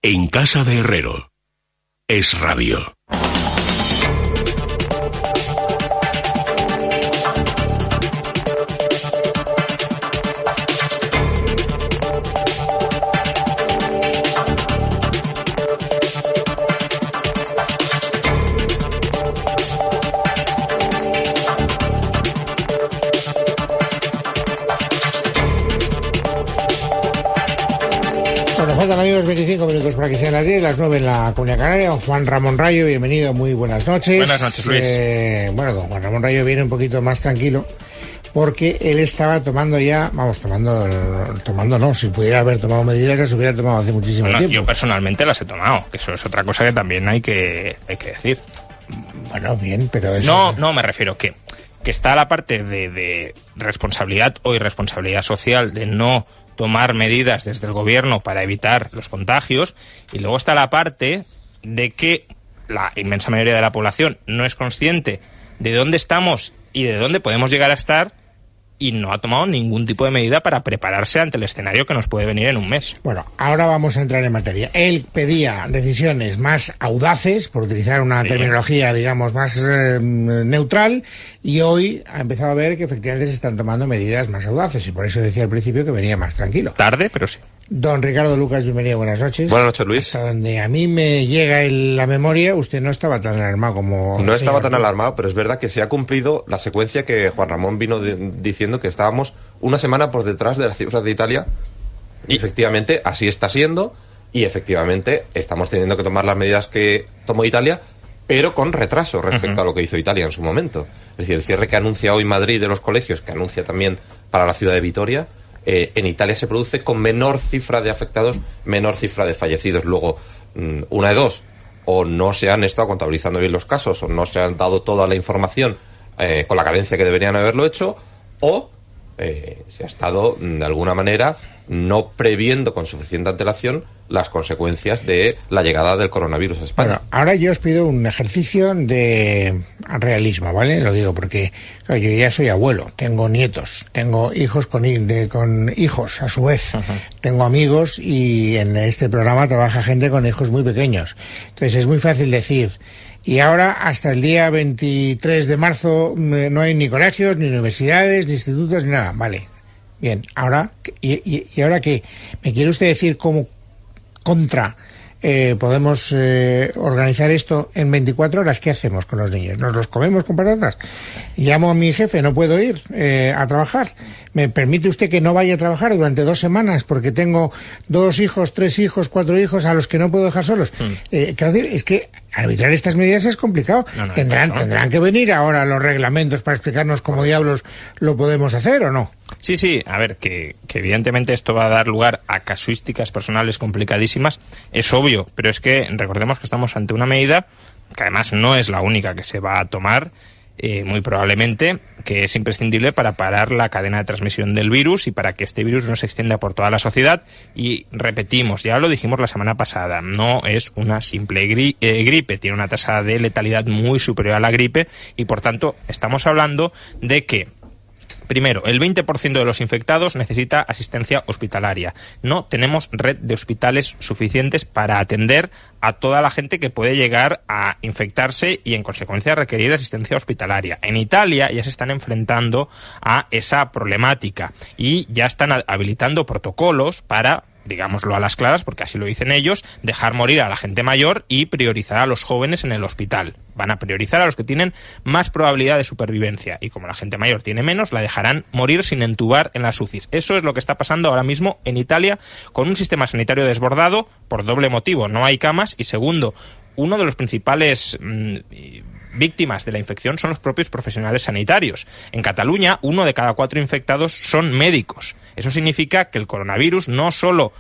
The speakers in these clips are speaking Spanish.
En casa de Herrero. Es Radio. Faltan, amigos, 25 minutos para que sean las 10, las 9 en la Comunidad Canaria. Don Juan Ramón Rayo, bienvenido, muy buenas noches. Buenas noches, Luis. Bueno, don Juan Ramón Rayo viene un poquito más tranquilo porque él estaba tomando ya, tomando no, si pudiera haber tomado medidas las hubiera tomado hace muchísimo tiempo. Yo personalmente las he tomado, que eso es otra cosa que también hay que decir. Bueno, bien, pero eso... No, me refiero que está la parte de responsabilidad o irresponsabilidad social de no tomar medidas desde el gobierno para evitar los contagios, y luego está la parte de que la inmensa mayoría de la población no es consciente de dónde estamos y de dónde podemos llegar a estar, y no ha tomado ningún tipo de medida para prepararse ante el escenario que nos puede venir en un mes. Bueno, ahora vamos a entrar en materia. Él pedía decisiones más audaces, por utilizar una terminología, digamos, más neutral, y hoy ha empezado a ver que efectivamente se están tomando medidas más audaces, y por eso decía al principio que venía más tranquilo. Tarde, pero sí. Don Ricardo Lucas, bienvenido, buenas noches. Buenas noches, Luis. Hasta donde a mí me llega la memoria, usted no estaba tan alarmado como... No estaba tan alarmado, pero es verdad que se ha cumplido la secuencia que Juan Ramón vino diciendo, que estábamos una semana por detrás de las cifras de Italia. Y efectivamente, así está siendo, y efectivamente estamos teniendo que tomar las medidas que tomó Italia, pero con retraso respecto a lo que hizo Italia en su momento. Es decir, el cierre que anuncia hoy Madrid de los colegios, que anuncia también para la ciudad de Vitoria, en Italia se produce con menor cifra de afectados, menor cifra de fallecidos. Luego, una de dos, o no se han estado contabilizando bien los casos, o no se han dado toda la información con la cadencia que deberían haberlo hecho, o se ha estado, de alguna manera, no previendo con suficiente antelación las consecuencias de la llegada del coronavirus a España. Bueno, ahora yo os pido un ejercicio de realismo, ¿vale? Lo digo porque claro, yo ya soy abuelo, tengo nietos, tengo hijos con hijos a su vez, tengo amigos, y en este programa trabaja gente con hijos muy pequeños. Entonces es muy fácil decir... Y ahora, hasta el día 23 de marzo, no hay ni colegios, ni universidades, ni institutos, ni nada. Vale, bien. Ahora, ¿y ahora qué? ¿Me quiere usted decir cómo podemos organizar esto en 24 horas? ¿Qué hacemos con los niños? ¿Nos los comemos con patatas? Llamo a mi jefe, no puedo ir a trabajar. ¿Me permite usted que no vaya a trabajar durante 2 semanas porque tengo 2 hijos, 3 hijos, 4 hijos a los que no puedo dejar solos? Quiero decir, es que arbitrar estas medidas es complicado. Tendrán que venir ahora los reglamentos para explicarnos cómo diablos lo podemos hacer, ¿o no? Sí, a ver, que evidentemente esto va a dar lugar a casuísticas personales complicadísimas, es obvio, pero es que recordemos que estamos ante una medida que además no es la única que se va a tomar, muy probablemente, que es imprescindible para parar la cadena de transmisión del virus y para que este virus no se extienda por toda la sociedad. Y repetimos, ya lo dijimos la semana pasada, no es una simple gripe, tiene una tasa de letalidad muy superior a la gripe, y por tanto estamos hablando de que, primero, el 20% de los infectados necesita asistencia hospitalaria. No tenemos red de hospitales suficientes para atender a toda la gente que puede llegar a infectarse y, en consecuencia, requerir asistencia hospitalaria. En Italia ya se están enfrentando a esa problemática y ya están habilitando protocolos para, digámoslo a las claras, porque así lo dicen ellos, dejar morir a la gente mayor y priorizar a los jóvenes en el hospital. Van a priorizar a los que tienen más probabilidad de supervivencia, y como la gente mayor tiene menos, la dejarán morir sin entubar en las UCIs. Eso es lo que está pasando ahora mismo en Italia, con un sistema sanitario desbordado por doble motivo: no hay camas, y segundo, uno de los principales víctimas de la infección son los propios profesionales sanitarios. En Cataluña, 1 de cada 4 infectados son médicos. Eso significa que el coronavirus no solo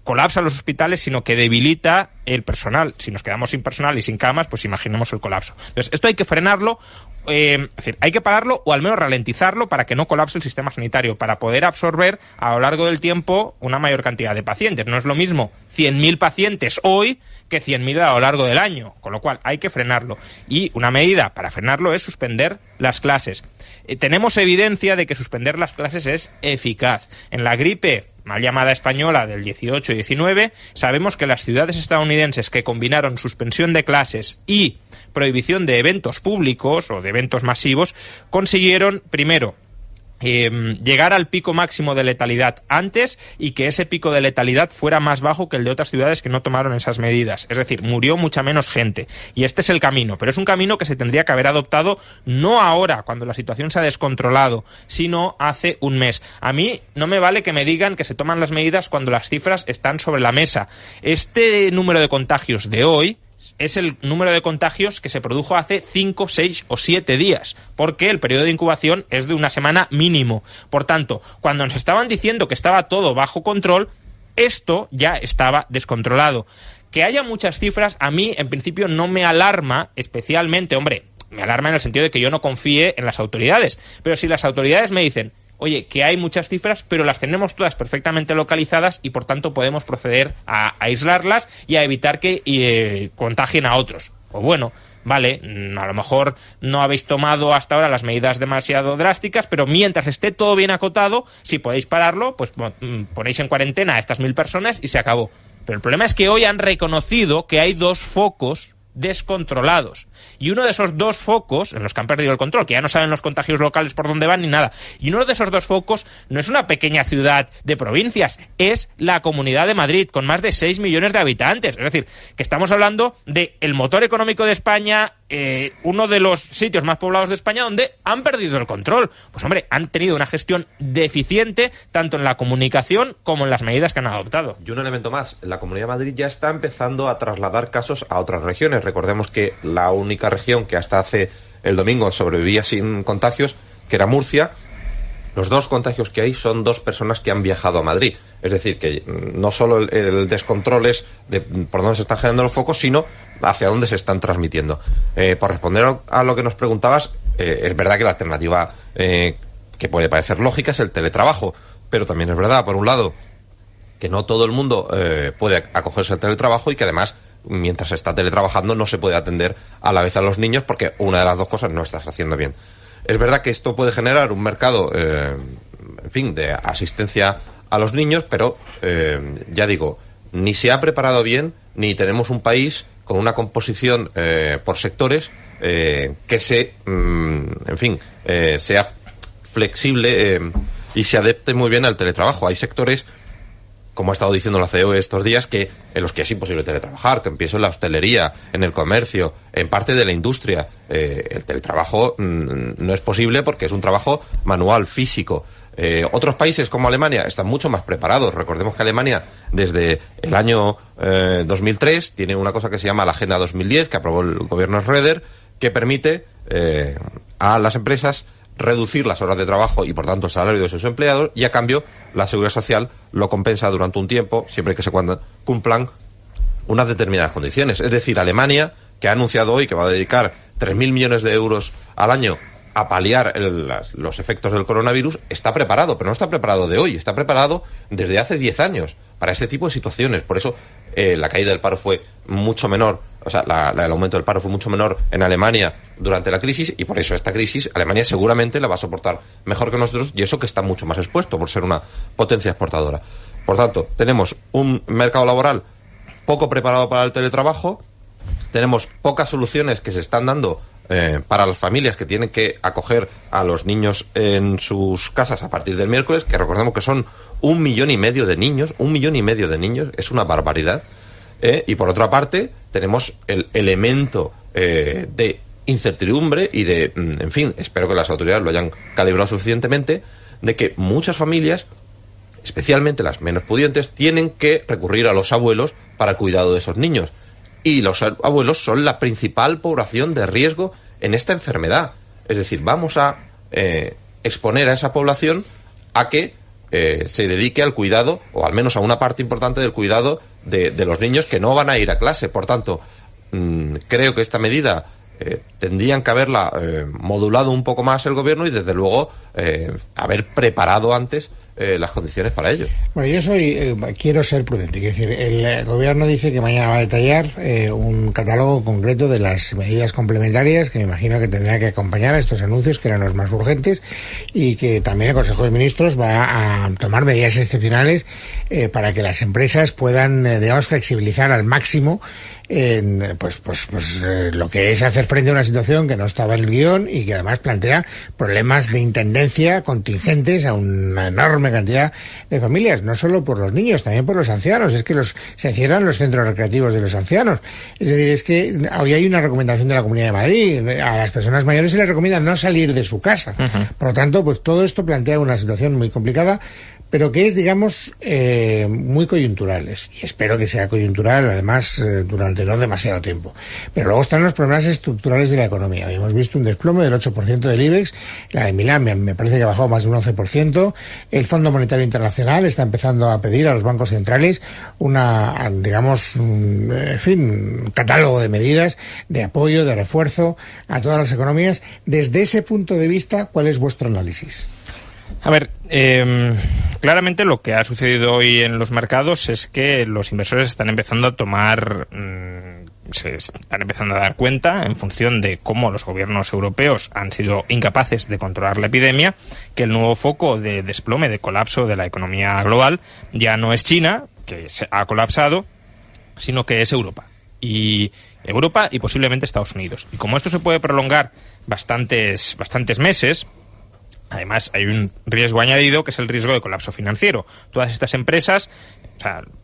colapsa los hospitales, sino que debilita el personal. Si nos quedamos sin personal y sin camas, pues imaginemos el colapso. Entonces, esto hay que frenarlo, es decir, hay que pararlo o al menos ralentizarlo para que no colapse el sistema sanitario, para poder absorber a lo largo del tiempo una mayor cantidad de pacientes. No es lo mismo 100.000 pacientes hoy que 100.000 a lo largo del año, con lo cual hay que frenarlo. Y una medida para frenarlo es suspender las clases. Tenemos evidencia de que suspender las clases es eficaz. En la gripe mal llamada española del 18 y 19, sabemos que las ciudades estadounidenses que combinaron suspensión de clases y prohibición de eventos públicos o de eventos masivos consiguieron, primero, llegar al pico máximo de letalidad antes y que ese pico de letalidad fuera más bajo que el de otras ciudades que no tomaron esas medidas. Es decir, murió mucha menos gente. Y este es el camino, pero es un camino que se tendría que haber adoptado no ahora, cuando la situación se ha descontrolado, sino hace un mes. A mí no me vale que me digan que se toman las medidas cuando las cifras están sobre la mesa. Este número de contagios de hoy es el número de contagios que se produjo hace 5, 6 o 7 días, porque el periodo de incubación es de una semana mínimo. Por tanto, cuando nos estaban diciendo que estaba todo bajo control, esto ya estaba descontrolado. Que haya muchas cifras, a mí en principio no me alarma especialmente, hombre, me alarma en el sentido de que yo no confíe en las autoridades, pero si las autoridades me dicen, oye, que hay muchas cifras, pero las tenemos todas perfectamente localizadas y por tanto podemos proceder a aislarlas y a evitar que contagien a otros. O bueno, vale, a lo mejor no habéis tomado hasta ahora las medidas demasiado drásticas, pero mientras esté todo bien acotado, si podéis pararlo, pues ponéis en cuarentena a estas 1.000 personas y se acabó. Pero el problema es que hoy han reconocido que hay 2 focos descontrolados. Y uno de esos 2 focos, en los que han perdido el control, que ya no saben los contagios locales por dónde van ni nada, y uno de esos 2 focos no es una pequeña ciudad de provincias, es la Comunidad de Madrid, con más de 6 millones de habitantes. Es decir, que estamos hablando de el motor económico de España, uno de los sitios más poblados de España donde han perdido el control. Pues hombre, han tenido una gestión deficiente tanto en la comunicación como en las medidas que han adoptado. Y un elemento más, la Comunidad de Madrid ya está empezando a trasladar casos a otras regiones. Recordemos que la única región que hasta hace el domingo sobrevivía sin contagios, que era Murcia. Los 2 contagios que hay son 2 personas que han viajado a Madrid. Es decir, que no solo el descontrol es de por dónde se están generando los focos, sino hacia dónde se están transmitiendo. Por responder a lo que nos preguntabas, es verdad que la alternativa que puede parecer lógica es el teletrabajo, pero también es verdad, por un lado, que no todo el mundo puede acogerse al teletrabajo y que además, mientras se está teletrabajando, no se puede atender a la vez a los niños porque una de las 2 cosas no estás haciendo bien. Es verdad que esto puede generar un mercado, en fin, de asistencia a los niños, pero ya digo, ni se ha preparado bien, ni tenemos un país con una composición por sectores que se, en fin, sea flexible y se adapte muy bien al teletrabajo. Hay sectores, como ha estado diciendo la COE estos días, en los que es imposible teletrabajar, que empiezo en la hostelería, en el comercio, en parte de la industria. El teletrabajo no es posible porque es un trabajo manual, físico. Otros países como Alemania están mucho más preparados. Recordemos que Alemania, desde el año 2003, tiene una cosa que se llama la Agenda 2010, que aprobó el gobierno Schröder, que permite a las empresas reducir las horas de trabajo y por tanto el salario de sus empleados, y a cambio la Seguridad Social lo compensa durante un tiempo, siempre que se cumplan unas determinadas condiciones. Es decir, Alemania, que ha anunciado hoy que va a dedicar 3.000 millones de euros al año a paliar los efectos del coronavirus, está preparado, pero no está preparado de hoy, está preparado desde hace 10 años para este tipo de situaciones. Por eso la caída del paro fue mucho menor, o sea, el aumento del paro fue mucho menor en Alemania durante la crisis, y por eso esta crisis Alemania seguramente la va a soportar mejor que nosotros, y eso que está mucho más expuesto por ser una potencia exportadora. Por tanto, tenemos un mercado laboral poco preparado para el teletrabajo, tenemos pocas soluciones que se están dando para las familias que tienen que acoger a los niños en sus casas a partir del miércoles, que recordemos que son 1,5 millones de niños, 1,5 millones de niños, es una barbaridad. Y por otra parte, tenemos el elemento de incertidumbre y de, en fin, espero que las autoridades lo hayan calibrado suficientemente, de que muchas familias, especialmente las menos pudientes, tienen que recurrir a los abuelos para el cuidado de esos niños. Y los abuelos son la principal población de riesgo en esta enfermedad. Es decir, vamos a exponer a esa población a que se dedique al cuidado, o al menos a una parte importante del cuidado de los niños que no van a ir a clase. Por tanto, creo que esta medida tendrían que haberla modulado un poco más el gobierno y desde luego haber preparado antes las condiciones para ello. Bueno, yo quiero ser prudente. Quiero decir, el gobierno dice que mañana va a detallar un catálogo concreto de las medidas complementarias que me imagino que tendrá que acompañar a estos anuncios, que eran los más urgentes, y que también el Consejo de Ministros va a tomar medidas excepcionales para que las empresas puedan, digamos, flexibilizar al máximo lo que es hacer frente a una situación que no estaba en el guión y que además plantea problemas de intendencia contingentes a una enorme cantidad de familias, no solo por los niños, también por los ancianos. Es que se cierran los centros recreativos de los ancianos. Es decir, es que hoy hay una recomendación de la Comunidad de Madrid. A las personas mayores se les recomienda no salir de su casa. Por lo tanto, pues todo esto plantea una situación muy complicada, pero que es, digamos, muy coyuntural. Y espero que sea coyuntural, además, durante no demasiado tiempo. Pero luego están los problemas estructurales de la economía. Hoy hemos visto un desplome del 8% del IBEX, la de Milán me parece que ha bajado más de un 11%, el Fondo Monetario Internacional está empezando a pedir a los bancos centrales un catálogo de medidas de apoyo, de refuerzo a todas las economías. Desde ese punto de vista, ¿cuál es vuestro análisis? A ver, claramente lo que ha sucedido hoy en los mercados es que los inversores están empezando a tomar, se están empezando a dar cuenta, en función de cómo los gobiernos europeos han sido incapaces de controlar la epidemia, que el nuevo foco de desplome, de colapso de la economía global ya no es China, que se ha colapsado, sino que es Europa. Y posiblemente Estados Unidos. Y como esto se puede prolongar bastantes meses, además, hay un riesgo añadido, que es el riesgo de colapso financiero. Todas estas empresas,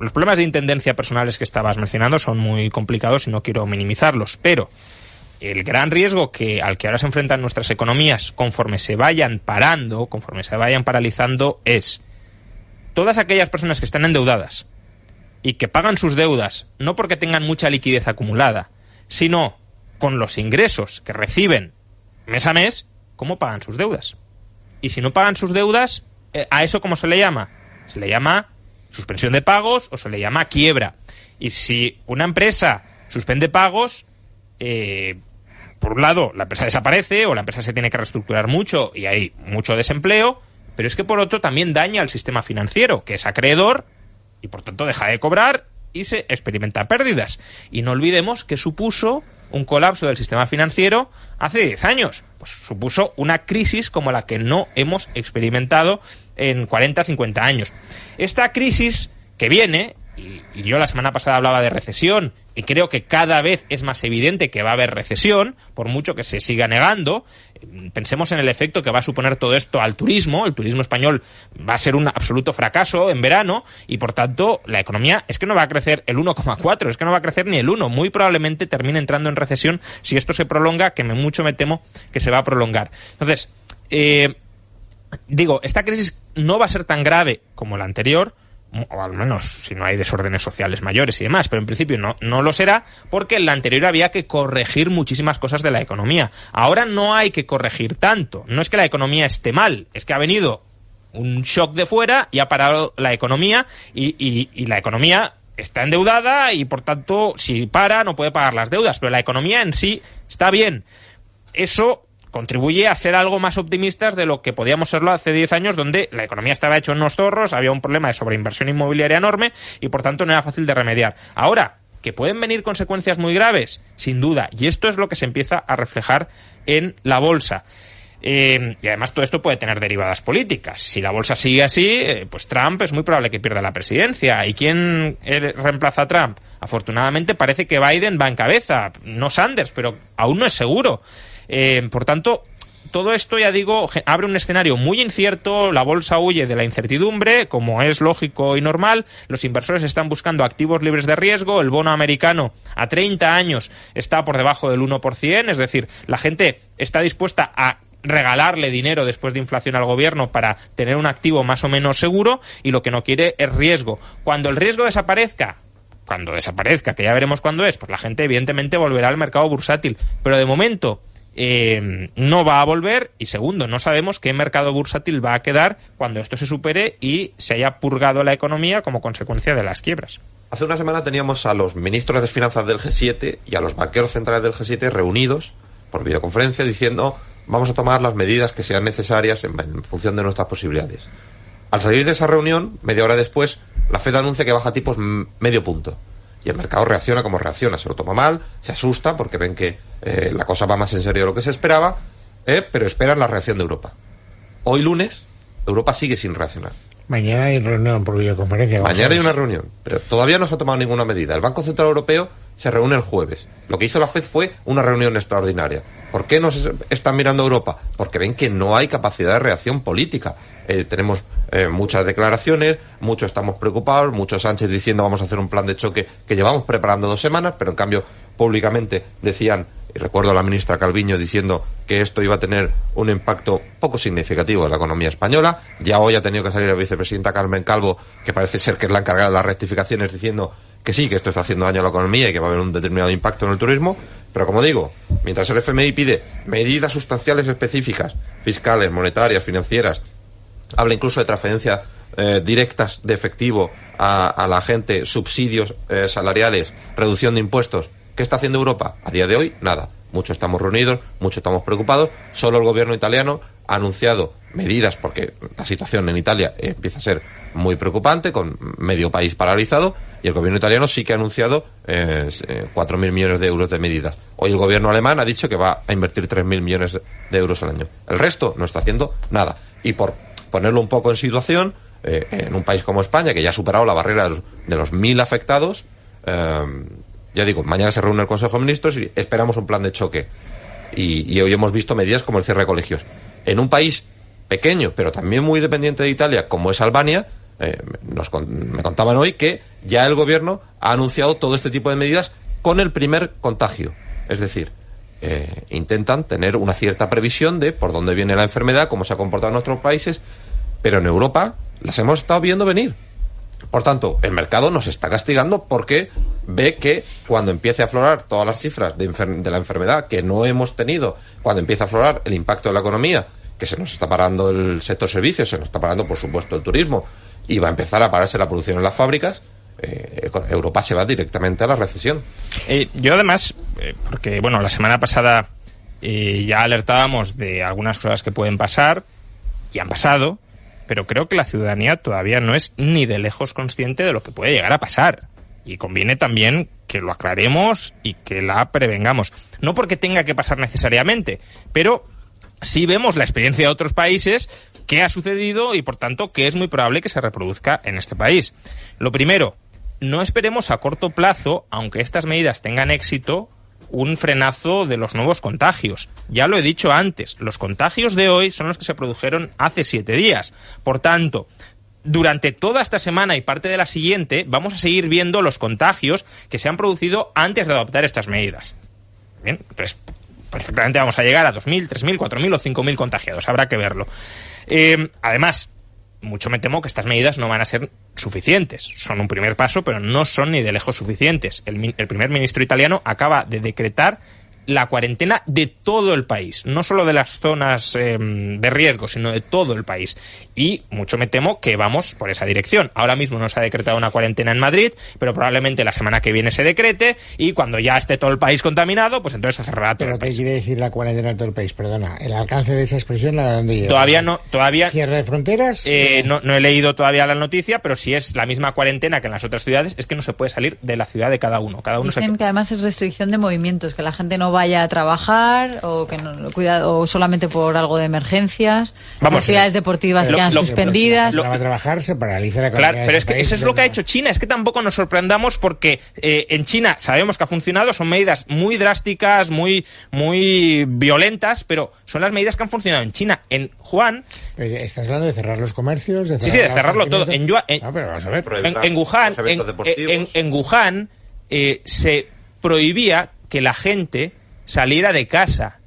los problemas de intendencia personales que estabas mencionando son muy complicados y no quiero minimizarlos, pero el gran riesgo al que ahora se enfrentan nuestras economías conforme se vayan parando, conforme se vayan paralizando, es todas aquellas personas que están endeudadas y que pagan sus deudas no porque tengan mucha liquidez acumulada, sino con los ingresos que reciben mes a mes, ¿cómo pagan sus deudas? Y si no pagan sus deudas, ¿a eso cómo se le llama? Se le llama suspensión de pagos o se le llama quiebra. Y si una empresa suspende pagos, por un lado, la empresa desaparece o la empresa se tiene que reestructurar mucho y hay mucho desempleo, pero es que por otro también daña al sistema financiero, que es acreedor y por tanto deja de cobrar y se experimenta pérdidas. Y no olvidemos que supuso un colapso del sistema financiero hace 10 años. Pues supuso una crisis como la que no hemos experimentado en 40, 50 años. Esta crisis que viene, y yo la semana pasada hablaba de recesión, y creo que cada vez es más evidente que va a haber recesión, por mucho que se siga negando. Pensemos en el efecto que va a suponer todo esto al turismo. El turismo español va a ser un absoluto fracaso en verano y, por tanto, la economía es que no va a crecer el 1,4, es que no va a crecer ni el 1. Muy probablemente termine entrando en recesión si esto se prolonga, que mucho me temo que se va a prolongar. Entonces, esta crisis no va a ser tan grave como la anterior, o al menos si no hay desórdenes sociales mayores y demás, pero en principio no lo será, porque en la anterior había que corregir muchísimas cosas de la economía. Ahora no hay que corregir tanto. No es que la economía esté mal, es que ha venido un shock de fuera y ha parado la economía y la economía está endeudada y, por tanto, si para, no puede pagar las deudas, pero la economía en sí está bien. Eso contribuye a ser algo más optimistas de lo que podíamos serlo hace 10 años, donde la economía estaba hecho en unos zorros, había un problema de sobreinversión inmobiliaria enorme y, por tanto, no era fácil de remediar. Ahora, ¿que pueden venir consecuencias muy graves? Sin duda. Y esto es lo que se empieza a reflejar en la bolsa. Y además todo esto puede tener derivadas políticas. Si la bolsa sigue así, pues Trump es muy probable que pierda la presidencia. ¿Y quién reemplaza a Trump? Afortunadamente parece que Biden va en cabeza, no Sanders, pero aún no es seguro. Por tanto, todo esto, ya digo, abre un escenario muy incierto. La bolsa huye de la incertidumbre, como es lógico y normal. Los inversores están buscando activos libres de riesgo. El bono americano a 30 años está por debajo del 1%, es decir, la gente está dispuesta a regalarle dinero después de inflación al gobierno para tener un activo más o menos seguro, y lo que no quiere es riesgo. Cuando el riesgo desaparezca, que ya veremos cuándo es, pues la gente evidentemente volverá al mercado bursátil, pero de momento no va a volver. Y segundo, no sabemos qué mercado bursátil va a quedar cuando esto se supere y se haya purgado la economía como consecuencia de las quiebras. Hace una semana teníamos a los ministros de Finanzas del G7 y a los banqueros centrales del G7 reunidos por videoconferencia diciendo: vamos a tomar las medidas que sean necesarias en función de nuestras posibilidades. Al salir de esa reunión, media hora después, la Fed anuncia que baja tipos medio punto. Y el mercado reacciona como reacciona, se lo toma mal, se asusta porque ven que la cosa va más en serio de lo que se esperaba, pero esperan la reacción de Europa. Hoy lunes, Europa sigue sin reaccionar. Mañana hay reunión por videoconferencia. Mañana hay una reunión, pero todavía no se ha tomado ninguna medida. El Banco Central Europeo se reúne el jueves. Lo que hizo la FED fue una reunión extraordinaria. ¿Por qué nos están mirando a Europa? Porque ven que no hay capacidad de reacción política. Tenemos muchas declaraciones, muchos estamos preocupados, muchos Sánchez diciendo vamos a hacer un plan de choque que llevamos preparando 2 semanas, pero en cambio públicamente decían, y recuerdo a la ministra Calviño diciendo que esto iba a tener un impacto poco significativo en la economía española. Ya hoy ha tenido que salir la vicepresidenta Carmen Calvo, que parece ser que es la encargada de las rectificaciones, diciendo que sí, que esto está haciendo daño a la economía y que va a haber un determinado impacto en el turismo. Pero como digo, mientras el FMI pide medidas sustanciales específicas, fiscales, monetarias, financieras, habla incluso de transferencias directas de efectivo a la gente, subsidios salariales, reducción de impuestos. ¿Qué está haciendo Europa? A día de hoy, nada. Muchos estamos reunidos, muchos estamos preocupados. Solo el gobierno italiano ha anunciado medidas, porque la situación en Italia empieza a ser muy preocupante, con medio país paralizado, y el gobierno italiano sí que ha anunciado 4.000 millones de euros de medidas. Hoy el gobierno alemán ha dicho que va a invertir 3.000 millones de euros al año. El resto no está haciendo nada. Y por ponerlo un poco en situación, en un país como España, que ya ha superado la barrera de los 1.000 afectados, ya digo, mañana se reúne el Consejo de Ministros y esperamos un plan de choque. Y hoy hemos visto medidas como el cierre de colegios. En un país pequeño, pero también muy dependiente de Italia, como es Albania, me contaban hoy que ya el gobierno ha anunciado todo este tipo de medidas con el primer contagio. Es decir, intentan tener una cierta previsión de por dónde viene la enfermedad, cómo se ha comportado en nuestros países, pero en Europa las hemos estado viendo venir. Por tanto, el mercado nos está castigando porque ve que cuando empiece a aflorar todas las cifras de la enfermedad que no hemos tenido, cuando empiece a aflorar el impacto de la economía, que se nos está parando el sector servicios, se nos está parando, por supuesto, el turismo, y va a empezar a pararse la producción en las fábricas, Europa se va directamente a la recesión. Yo además, porque bueno, la semana pasada ya alertábamos de algunas cosas que pueden pasar, y han pasado, pero creo que la ciudadanía todavía no es ni de lejos consciente de lo que puede llegar a pasar. Y conviene también que lo aclaremos y que la prevengamos. No porque tenga que pasar necesariamente, pero sí vemos la experiencia de otros países, qué ha sucedido y, por tanto, que es muy probable que se reproduzca en este país. Lo primero, no esperemos a corto plazo, aunque estas medidas tengan éxito, un frenazo de los nuevos contagios. Ya lo he dicho antes, los contagios de hoy son los que se produjeron hace 7 días. Por tanto, durante toda esta semana y parte de la siguiente vamos a seguir viendo los contagios que se han producido antes de adoptar estas medidas. Bien, pues perfectamente vamos a llegar a 2.000, 3.000, 4.000 o 5.000 contagiados. Habrá que verlo. Además, mucho me temo que estas medidas no van a ser suficientes. Son un primer paso, pero no son ni de lejos suficientes. El primer ministro italiano acaba de decretar la cuarentena de todo el país, no solo de las zonas de riesgo, sino de todo el país. Y mucho me temo que vamos por esa dirección. Ahora mismo no se ha decretado una cuarentena en Madrid, pero probablemente la semana que viene se decrete, y cuando ya esté todo el país contaminado, pues entonces se cerrará todo el país. ¿Pero qué quiere decir la cuarentena de todo el país? Perdona, ¿el alcance de esa expresión a dónde llega? Todavía ¿Cierre de fronteras? No he leído todavía la noticia, pero si es la misma cuarentena que en las otras ciudades, es que no se puede salir de la ciudad de cada uno. Dicen que además es restricción de movimientos, que la gente no vaya a trabajar o que no, cuidado, o solamente por algo de emergencias, actividades deportivas quedan suspendidas. Si no va a trabajar, se paraliza la economía. Claro, pero es que eso es lo que ha hecho China. Es que tampoco nos sorprendamos porque en China sabemos que ha funcionado, son medidas muy drásticas, muy violentas, pero son las medidas que han funcionado en China. En Wuhan... ¿Estás hablando de cerrar los comercios? Sí, de cerrarlo todo. Pero vamos a ver. En Wuhan se prohibía que la gente saliera de casa.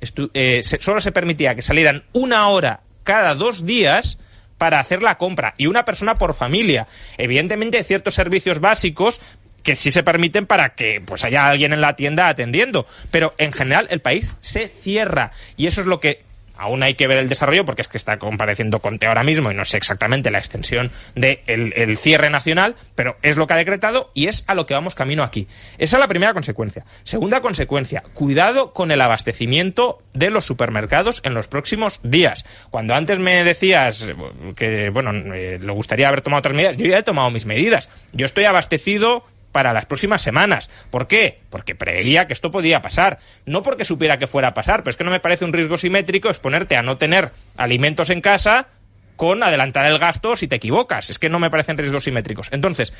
Solo se permitía que salieran 1 hora cada 2 días para hacer la compra, y una persona por familia. Evidentemente hay ciertos servicios básicos que sí se permiten para que pues haya alguien en la tienda atendiendo, pero en general el país se cierra, y eso es lo que aún hay que ver el desarrollo porque es que está compareciendo Conte ahora mismo y no sé exactamente la extensión del cierre nacional, pero es lo que ha decretado y es a lo que vamos camino aquí. Esa es la primera consecuencia. Segunda consecuencia, cuidado con el abastecimiento de los supermercados en los próximos días. Cuando antes me decías que, le gustaría haber tomado otras medidas, yo ya he tomado mis medidas. Yo estoy abastecido para las próximas semanas. ¿Por qué? Porque preveía que esto podía pasar. No porque supiera que fuera a pasar, pero es que no me parece un riesgo simétrico exponerte a no tener alimentos en casa con adelantar el gasto si te equivocas. Es que no me parecen riesgos simétricos. Entonces,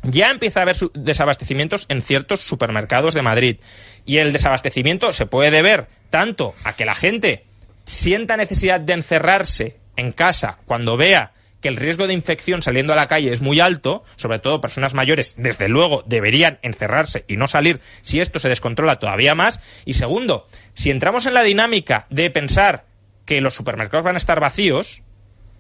ya empieza a haber desabastecimientos en ciertos supermercados de Madrid. Y el desabastecimiento se puede deber tanto a que la gente sienta necesidad de encerrarse en casa cuando vea que el riesgo de infección saliendo a la calle es muy alto, sobre todo personas mayores, desde luego deberían encerrarse y no salir si esto se descontrola todavía más. Y segundo, si entramos en la dinámica de pensar que los supermercados van a estar vacíos,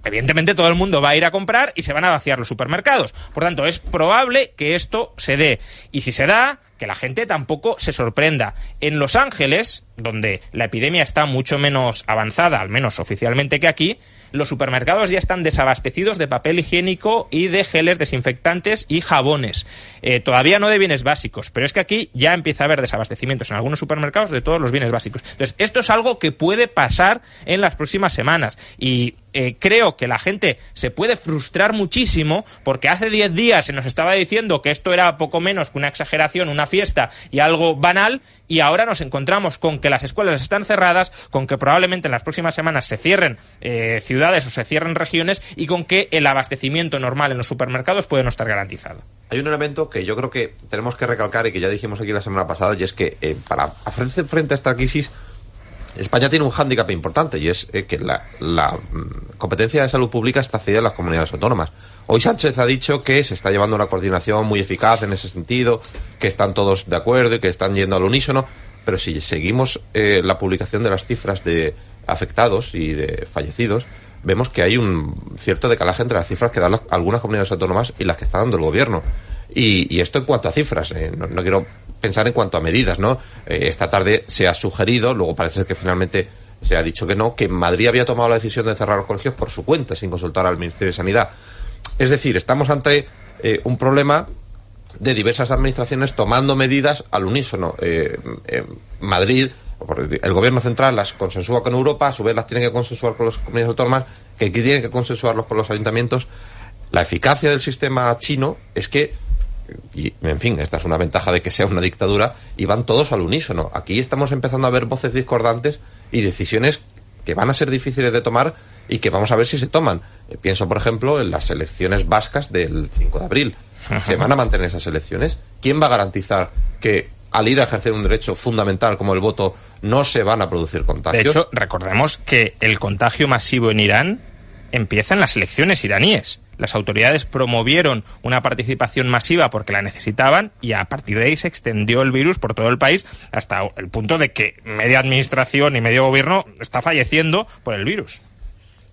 evidentemente todo el mundo va a ir a comprar y se van a vaciar los supermercados. Por tanto, es probable que esto se dé. Y si se da, que la gente tampoco se sorprenda. En Los Ángeles, donde la epidemia está mucho menos avanzada, al menos oficialmente que aquí, los supermercados ya están desabastecidos de papel higiénico y de geles desinfectantes y jabones. Todavía no de bienes básicos, pero es que aquí ya empieza a haber desabastecimientos en algunos supermercados de todos los bienes básicos. Entonces, esto es algo que puede pasar en las próximas semanas y creo que la gente se puede frustrar muchísimo porque hace 10 días se nos estaba diciendo que esto era poco menos que una exageración, una fiesta y algo banal, y ahora nos encontramos con que las escuelas están cerradas, con que probablemente en las próximas semanas se cierren ciudades o se cierren regiones y con que el abastecimiento normal en los supermercados puede no estar garantizado. Hay un elemento que yo creo que tenemos que recalcar y que ya dijimos aquí la semana pasada, y es que para hacer frente a esta crisis España tiene un hándicap importante, y es que la competencia de salud pública está cedida en las comunidades autónomas. Hoy Sánchez ha dicho que se está llevando una coordinación muy eficaz en ese sentido, que están todos de acuerdo y que están yendo al unísono, pero si seguimos la publicación de las cifras de afectados y de fallecidos, vemos que hay un cierto decalaje entre las cifras que dan algunas comunidades autónomas y las que está dando el gobierno. Y esto en cuanto a cifras, no quiero pensar en cuanto a medidas, ¿no? Esta tarde se ha sugerido, luego parece ser que finalmente se ha dicho que no, que Madrid había tomado la decisión de cerrar los colegios por su cuenta, sin consultar al Ministerio de Sanidad. Es decir, estamos ante un problema de diversas administraciones tomando medidas al unísono. Madrid, el gobierno central las consensúa con Europa, a su vez las tiene que consensuar con las comunidades autónomas, que tienen que consensuarlos con los ayuntamientos. La eficacia del sistema chino es que, y en fin, esta es una ventaja de que sea una dictadura, y van todos al unísono. Aquí estamos empezando a ver voces discordantes y decisiones que van a ser difíciles de tomar y que vamos a ver si se toman. Pienso, por ejemplo, en las elecciones vascas del 5 de abril. ¿Se van a mantener esas elecciones? ¿Quién va a garantizar que al ir a ejercer un derecho fundamental como el voto no se van a producir contagios? De hecho, recordemos que el contagio masivo en Irán empieza en las elecciones iraníes. Las autoridades promovieron una participación masiva porque la necesitaban y a partir de ahí se extendió el virus por todo el país hasta el punto de que media administración y medio gobierno está falleciendo por el virus.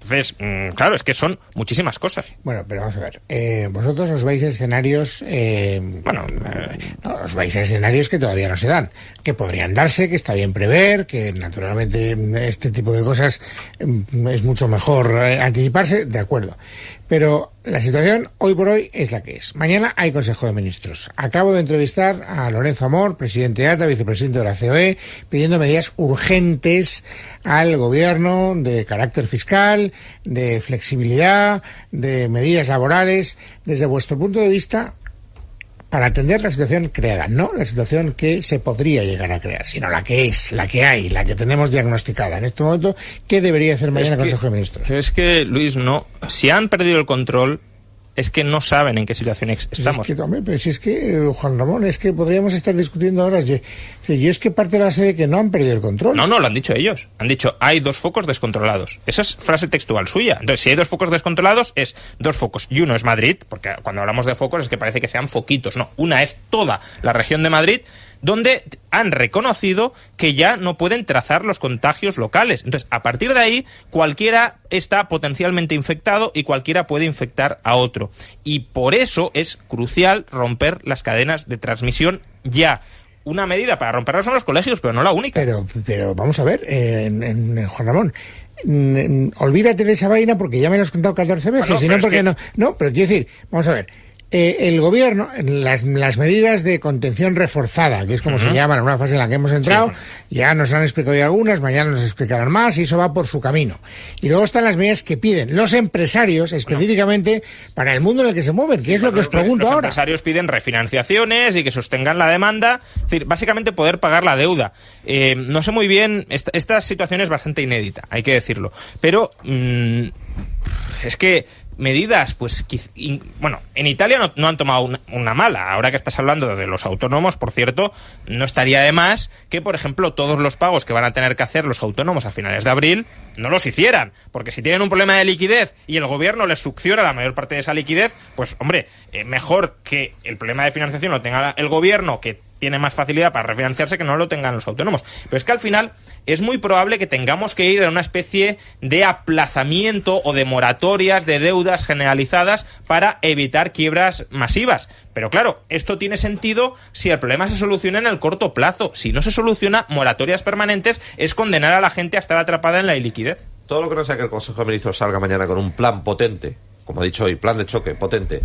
Entonces, claro, es que son muchísimas cosas. Bueno, pero vamos a ver. Vosotros os vais a escenarios... os vais a escenarios que todavía no se dan, que podrían darse, que está bien prever, que naturalmente este tipo de cosas es mucho mejor anticiparse, de acuerdo. Pero la situación hoy por hoy es la que es. Mañana hay Consejo de Ministros. Acabo de entrevistar a Lorenzo Amor, presidente de ATA, vicepresidente de la COE, pidiendo medidas urgentes al gobierno de carácter fiscal, de flexibilidad, de medidas laborales. Desde vuestro punto de vista, para atender la situación creada, no la situación que se podría llegar a crear, sino la que es, la que hay, la que tenemos diagnosticada en este momento, ¿qué debería hacer mañana el Consejo de Ministros? Es que, Luis, no, si han perdido el control, es que no saben en qué situación estamos. Es que, Juan Ramón, es que podríamos estar discutiendo ahora. Yo es que parte de la base de que no han perdido el control. No, lo han dicho ellos. Han dicho, hay 2 focos descontrolados. Esa es frase textual suya. Entonces, si hay 2 focos descontrolados, es 2 focos. Y uno es Madrid, porque cuando hablamos de focos es que parece que sean foquitos. No, una es toda la región de Madrid, donde han reconocido que ya no pueden trazar los contagios locales. Entonces, a partir de ahí, cualquiera está potencialmente infectado y cualquiera puede infectar a otro. Y por eso es crucial romper las cadenas de transmisión ya. una medida para romperla son los colegios, pero no la única. Pero vamos a ver, Juan Ramón, olvídate de esa vaina porque ya me lo has contado 14 veces, bueno, y no porque no, pero quiero decir, vamos a ver, el gobierno, las medidas de contención reforzada, que es como se llaman, en una fase en la que hemos entrado, ya nos han explicado ya algunas, mañana nos explicarán más, y eso va por su camino. Y luego están las medidas que piden los empresarios, específicamente para el mundo en el que se mueven, que es lo que os pregunto ahora. Los empresarios piden refinanciaciones y que sostengan la demanda, es decir, básicamente poder pagar la deuda. No sé muy bien, esta situación es bastante inédita, hay que decirlo, pero es que medidas, pues, bueno, en Italia no han tomado una mala. Ahora que estás hablando de los autónomos, por cierto, no estaría de más que, por ejemplo, todos los pagos que van a tener que hacer los autónomos a finales de abril no los hicieran, porque si tienen un problema de liquidez y el gobierno les succiona la mayor parte de esa liquidez, pues, hombre, mejor que el problema de financiación lo tenga el gobierno, que tiene más facilidad para refinanciarse, que no lo tengan los autónomos. Pero es que al final es muy probable que tengamos que ir a una especie de aplazamiento o de moratorias de deudas generalizadas para evitar quiebras masivas. Pero claro, esto tiene sentido si el problema se soluciona en el corto plazo. Si no se soluciona, moratorias permanentes es condenar a la gente a estar atrapada en la iliquidez. Todo lo que no sea que el Consejo de Ministros salga mañana con un plan potente, como he dicho hoy, plan de choque potente,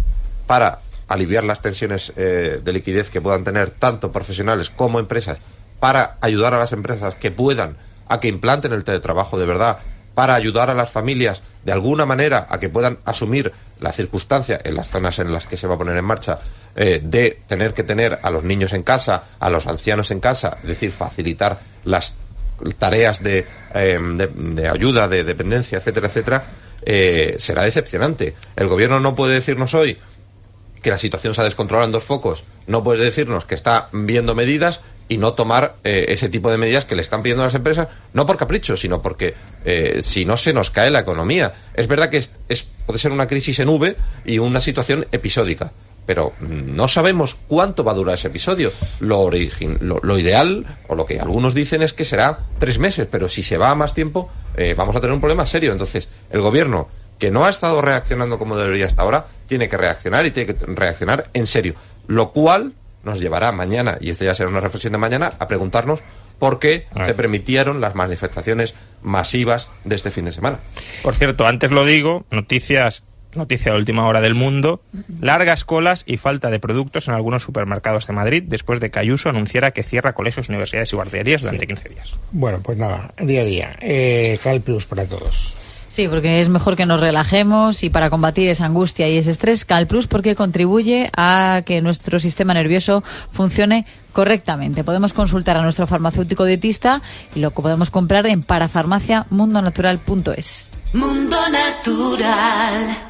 para aliviar las tensiones de liquidez que puedan tener tanto profesionales como empresas, para ayudar a las empresas que puedan a que implanten el teletrabajo de verdad, para ayudar a las familias de alguna manera a que puedan asumir la circunstancia en las zonas en las que se va a poner en marcha de tener que tener a los niños en casa, a los ancianos en casa, es decir, facilitar las tareas de ayuda, de dependencia, etcétera, etcétera, será decepcionante. El gobierno no puede decirnos hoy que la situación se ha descontrolado en 2 focos, no puedes decirnos que está viendo medidas y no tomar ese tipo de medidas que le están pidiendo a las empresas, no por capricho, sino porque si no se nos cae la economía. Es verdad que puede ser una crisis en V y una situación episódica, pero no sabemos cuánto va a durar ese episodio. Lo ideal, o lo que algunos dicen, es que será 3 meses, pero si se va a más tiempo, vamos a tener un problema serio. Entonces, el gobierno, que no ha estado reaccionando como debería hasta ahora, tiene que reaccionar, y tiene que reaccionar en serio. Lo cual nos llevará mañana, y esta ya será una reflexión de mañana, a preguntarnos por qué se permitieron las manifestaciones masivas de este fin de semana. Por cierto, antes lo digo, noticia de última hora del Mundo: largas colas y falta de productos en algunos supermercados de Madrid después de que Ayuso anunciara que cierra colegios, universidades y guarderías durante 15 días. Bueno, pues nada, día a día. Cal Plus para todos. Sí, porque es mejor que nos relajemos, y para combatir esa angustia y ese estrés, Cal Plus, porque contribuye a que nuestro sistema nervioso funcione correctamente. Podemos consultar a nuestro farmacéutico dietista y lo podemos comprar en parafarmaciamundonatural.es. Mundo Natural.